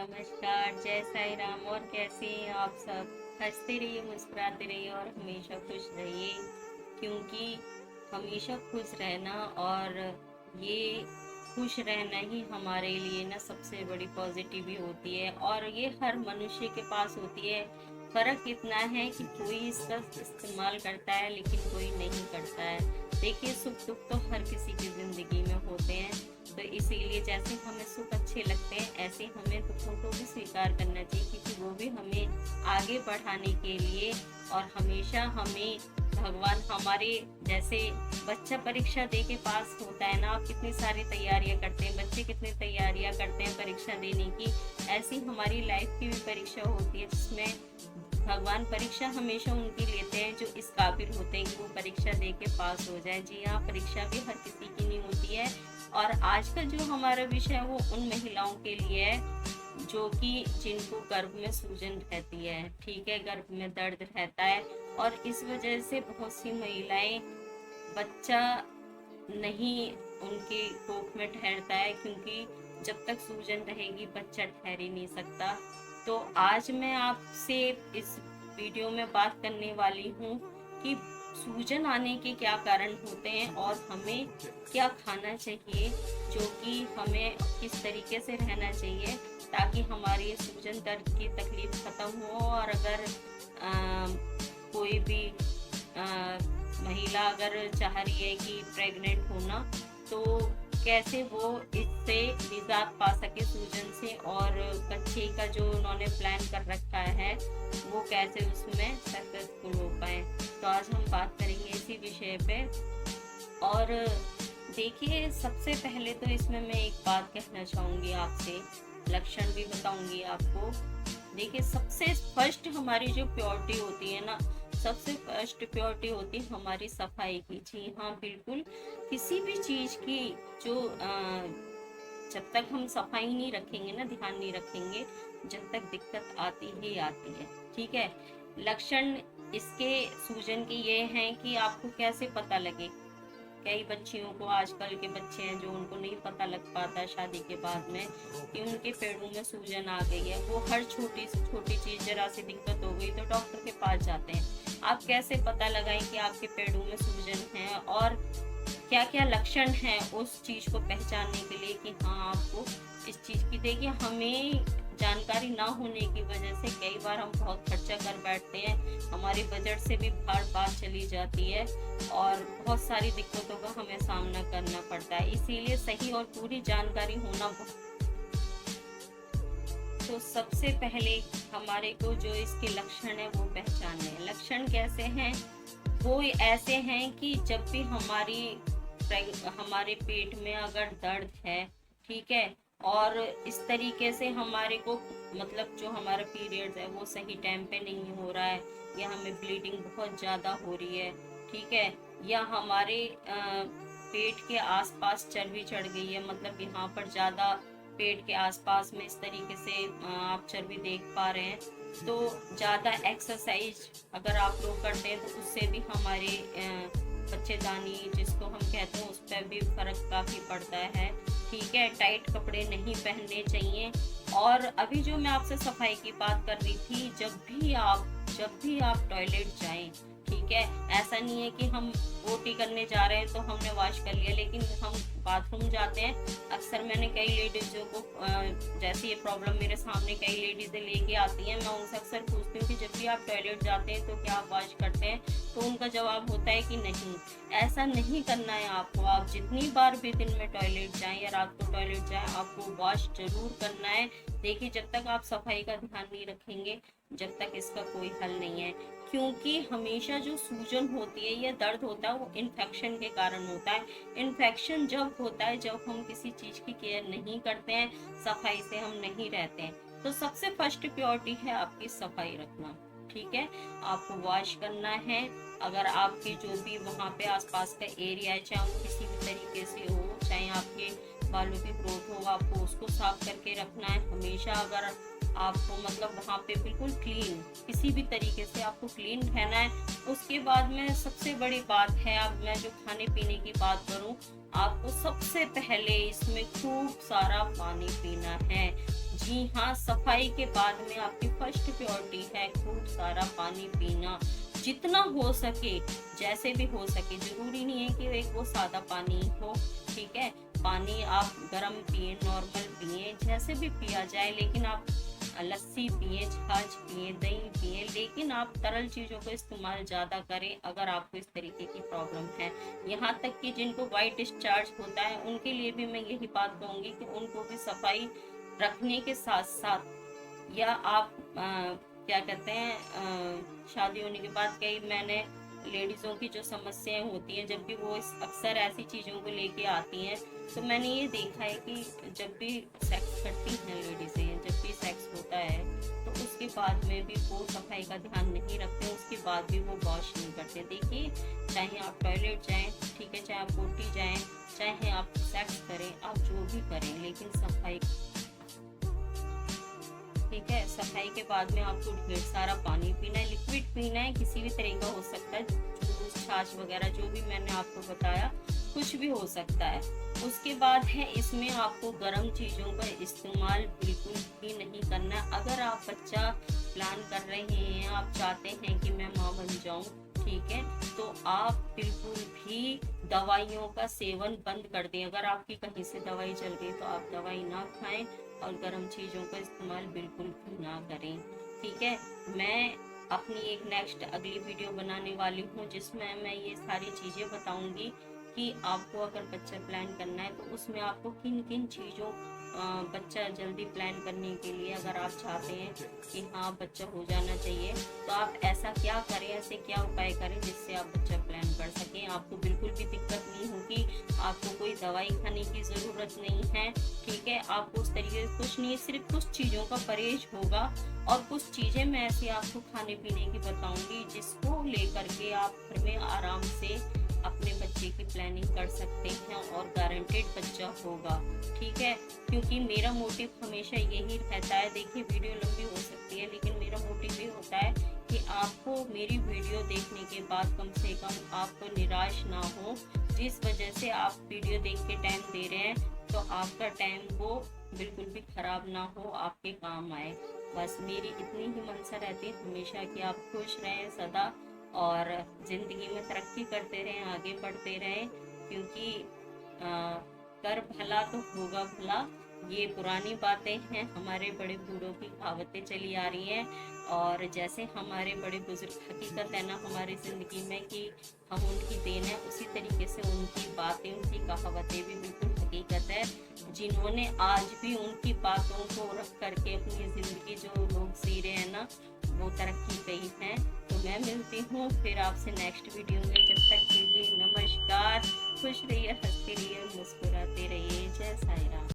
नमस्कार, जय साईं राम। और कैसे हैं आप सब? हंसते रहिए, मुस्कुराते रहिए और हमेशा खुश रहिए, क्योंकि हमेशा खुश रहना और ये खुश रहना ही हमारे लिए ना सबसे बड़ी पॉजिटिव होती है, और ये हर मनुष्य के पास होती है। फ़र्क इतना है कि कोई इसका इस्तेमाल करता है लेकिन कोई नहीं करता है। देखिए, सुख दुख तो हर किसी की ज़िंदगी में होते हैं, तो इसीलिए जैसे हमें सुख अच्छे लगते हैं ऐसे हमें दुखों को भी स्वीकार करना चाहिए, क्योंकि वो भी हमें आगे बढ़ाने के लिए और हमेशा हमें भगवान हमारे जैसे बच्चा परीक्षा दे के पास होता है ना, आप कितनी सारी तैयारियां करते हैं, बच्चे कितनी तैयारियां करते हैं परीक्षा देने की। ऐसी हमारी लाइफ की भी परीक्षा होती है, जिसमें भगवान परीक्षा हमेशा उनकी लेते हैं जो इस काबिल होते हैं कि वो परीक्षा दे के पास हो जाए। जी हाँ, परीक्षा भी हर किसी की नहीं होती है। और आज का जो हमारा विषय है वो उन महिलाओं के लिए है जो कि जिनको गर्भ में सूजन रहती है, ठीक है, गर्भ में दर्द रहता है, और इस वजह से बहुत सी महिलाएं बच्चा नहीं उनके कोख में ठहरता है, क्योंकि जब तक सूजन रहेगी बच्चा ठहर ही नहीं सकता। तो आज मैं आपसे इस वीडियो में बात करने वाली हूँ कि सूजन आने के क्या कारण होते हैं और हमें क्या खाना चाहिए, जो कि हमें किस तरीके से रहना चाहिए ताकि हमारी सूजन दर्द की तकलीफ खत्म हो। और अगर कोई भी महिला अगर चाह रही है कि प्रेग्नेंट होना, तो कैसे वो इससे निजात पा सके सूजन से, और बच्चे का जो उन्होंने प्लान कर रखा है वो कैसे उसमें सक्सेसफुल हो पाए। तो आज हम बात करेंगे इसी विषय पे। और देखिए, सबसे पहले तो इसमें मैं एक बात कहना चाहूँगी आपसे, लक्षण भी बताऊंगी आपको। देखिए, सबसे फर्स्ट हमारी जो प्योरिटी होती है ना, सबसे फर्स्ट प्योरिटी होती है हमारी सफाई की। जी हाँ, बिल्कुल। किसी भी चीज़ की जो जब तक हम सफाई नहीं रखेंगे ना, ध्यान नहीं रखेंगे, जब तक दिक्कत आती ही आती है, ठीक है। लक्षण इसके सूजन के ये हैं कि आपको कैसे पता लगे। कई बच्चियों को, आजकल के बच्चे हैं जो उनको नहीं पता लग पाता शादी के बाद में कि उनके पेड़ों में सूजन आ गई है। वो हर छोटी से छोटी चीज़, जरा सी दिक्कत हो गई तो डॉक्टर के पास जाते हैं। आप कैसे पता लगाएं कि आपके पेड़ों में सूजन है, और क्या क्या लक्षण हैं उस चीज़ को पहचानने के लिए कि हाँ आपको इस चीज़ की। देखिए, हमें जानकारी ना होने की वजह से कई बार हम बहुत खर्चा कर बैठते हैं, हमारे बजट से भी बाहर बात चली जाती है और बहुत सारी दिक्कतों का हमें सामना करना पड़ता है। इसीलिए सही और पूरी जानकारी होना बहुत। तो सबसे पहले हमारे को जो इसके लक्षण है वो पहचानने हैं। लक्षण कैसे हैं? वो ऐसे हैं कि जब भी हमारे पेट में अगर दर्द है, ठीक है, और इस तरीके से हमारे को मतलब जो हमारा पीरियड्स है वो सही टाइम पे नहीं हो रहा है, या हमें ब्लीडिंग बहुत ज़्यादा हो रही है, ठीक है, या हमारे पेट के आसपास चर्बी चढ़ गई है, मतलब यहाँ पर ज़्यादा पेट के आसपास में इस तरीके से आप चर्बी देख पा रहे हैं। तो ज़्यादा एक्सरसाइज अगर आप लोग करते हैं तो उससे भी हमारे बच्चेदानी जिसको हम कहते हैं उस पर भी फर्क काफ़ी पड़ता है, ठीक है। टाइट कपड़े नहीं पहनने चाहिए। और अभी जो मैं आपसे सफाई की बात कर रही थी, जब भी आप टॉयलेट जाएं, ठीक है, ऐसा नहीं है कि हम ओटी करने जा रहे हैं तो हमने वॉश कर लिया, लेकिन हम बाथरूम जाते हैं। अक्सर मैंने कई लेडीज़ों को जैसे ये प्रॉब्लम मेरे सामने कई लेडीज़ें लेके आती हैं, मैं उनसे अक्सर पूछती हूँ कि जब भी आप टॉयलेट जाते हैं तो क्या आप वॉश करते हैं, तो उनका जवाब होता है कि नहीं। ऐसा नहीं करना है आपको। आप जितनी बार भी दिन में टॉयलेट जाएं या रात को टॉयलेट जाएं, आपको वॉश जरूर करना है। देखिए, जब तक आप सफाई का ध्यान नहीं रखेंगे, जब तक इसका कोई हल नहीं है, क्योंकि हमेशा जो सूजन होती है या दर्द होता है वो इन्फेक्शन के कारण होता है। इन्फेक्शन जब होता है जब हम किसी चीज़ की केयर नहीं करते हैं, सफाई से हम नहीं रहते हैं। तो सबसे फर्स्ट प्योरिटी है आपकी सफाई रखना, ठीक है। आपको वॉश करना है। अगर आपके जो भी वहाँ पे आसपास का एरिया है, चाहे वो किसी भी तरीके से हो, चाहे आपके बालों की ग्रोथ हो, आपको उसको साफ करके रखना है हमेशा। अगर आपको मतलब वहाँ पे बिल्कुल क्लीन, किसी भी तरीके से आपको क्लीन रहना है। उसके बाद में सबसे बड़ी बात है, अब मैं जो खाने पीने की बात करूँ, आपको सबसे पहले इसमें खूब सारा पानी पीना है। जी हाँ, सफाई के बाद में आपकी फर्स्ट प्रायोरिटी है खूब सारा पानी पीना, जितना हो सके, जैसे भी हो सके। ज़रूरी नहीं है कि एक वो सादा पानी हो, ठीक है? पानी आप गरम पिएँ, नॉर्मल पिएँ, जैसे भी पिया जाए, लेकिन आप लस्सी पिएँ, छाछ पिएँ, दही पिएँ, लेकिन आप तरल चीज़ों का इस्तेमाल ज़्यादा करें अगर आपको इस तरीके की प्रॉब्लम है। यहाँ तक कि जिनको व्हाइट डिस्चार्ज होता है, उनके लिए भी मैं यही बात कहूँगी कि उनको भी सफाई रखने के साथ-साथ, या आप क्या कहते हैं, शादी होने के बाद कई मैंने लेडीज़ों की जो समस्याएँ होती हैं, जब भी वो अक्सर ऐसी चीज़ों को लेके आती हैं, तो मैंने ये देखा है कि जब भी सेक्स करती हैं लेडीज़ें, जब भी सेक्स होता है, तो उसके बाद में भी वो सफाई का ध्यान नहीं रखते, उसके बाद भी वो वॉश नहीं करते। देखिए, चाहे आप टॉयलेट जाएँ, ठीक है, चाहे आप पोटी जाएँ, चाहे आप सेक्स करें, आप जो भी करें, लेकिन सफाई, ठीक है, सफाई के बाद में आपको ढेर सारा पानी पीना है, लिक्विड पीना है, किसी भी तरह का हो सकता है, जूस, छाछ वगैरह जो भी मैंने आपको बताया, कुछ भी हो सकता है। उसके बाद है, इसमें आपको गर्म चीज़ों का इस्तेमाल बिल्कुल भी नहीं करना है। अगर आप बच्चा प्लान कर रहे हैं, आप चाहते हैं कि मैं माँ बन जाऊँ, ठीक है, तो आप बिल्कुल भी दवाइयों का सेवन बंद कर दें। अगर आपकी कहीं से दवाई चल रही है तो आप दवाई ना खाएँ और गर्म चीज़ों का इस्तेमाल बिल्कुल भी ना करें, ठीक है? मैं अपनी एक नेक्स्ट अगली वीडियो बनाने वाली हूँ, जिसमें मैं ये सारी चीज़ें बताऊँगी कि आपको अगर बच्चा प्लान करना है तो उसमें आपको किन किन चीज़ों, बच्चा जल्दी प्लान करने के लिए अगर आप चाहते हैं कि हाँ बच्चा हो जाना चाहिए, तो आप ऐसा क्या करें, ऐसे क्या उपाय करें जिससे आप बच्चा प्लान कर सकें। आपको बिल्कुल भी दिक्कत नहीं होगी, आपको कोई दवाई खाने की ज़रूरत नहीं है, ठीक है? आपको उस तरीके से कुछ नहीं, सिर्फ कुछ चीज़ों का परहेज होगा, और कुछ चीज़ें मैं ऐसी आपको खाने पीने की बताऊंगी जिसको लेकर के आप घर में आराम से अपने बच्चे की प्लानिंग कर सकते हैं और गारंटेड बच्चा होगा, ठीक है? क्योंकि मेरा मोटिव हमेशा यही रहता है, देखिए वीडियो लंबी हो सकती है, लेकिन मेरा मोटिव ये होता है कि आपको मेरी वीडियो देखने के बाद कम से कम आपको निराश ना हो, जिस वजह से आप वीडियो देख के टाइम दे रहे हैं, तो आपका टाइम वो बिल्कुल भी खराब ना हो, आपके काम आए। बस मेरी इतनी ही मंशा रहती है हमेशा कि आप खुश रहें सदा, और ज़िंदगी में तरक्की करते रहें, आगे बढ़ते रहें, क्योंकि कर भला तो होगा भला, ये पुरानी बातें हैं, हमारे बड़े बूढ़ों की कहावतें चली आ रही हैं। और जैसे हमारे बड़े बुजुर्ग, हकीकत है ना हमारी ज़िंदगी में कि हम उनकी देन है, उसी तरीके से उनकी बातें, उनकी कहावतें भी बिल्कुल हकीकत है, जिन्होंने आज भी उनकी बातों को रख करके अपनी ज़िंदगी जो लोग जी रहे हैं ना, वो तरक्की पे है। तो मैं मिलती हूँ फिर आपसे नेक्स्ट वीडियो में, जब तक के लिए नमस्कार, खुश रहिए, हंसते रहिए, मुस्कुराते रहिए। जय साईं राम।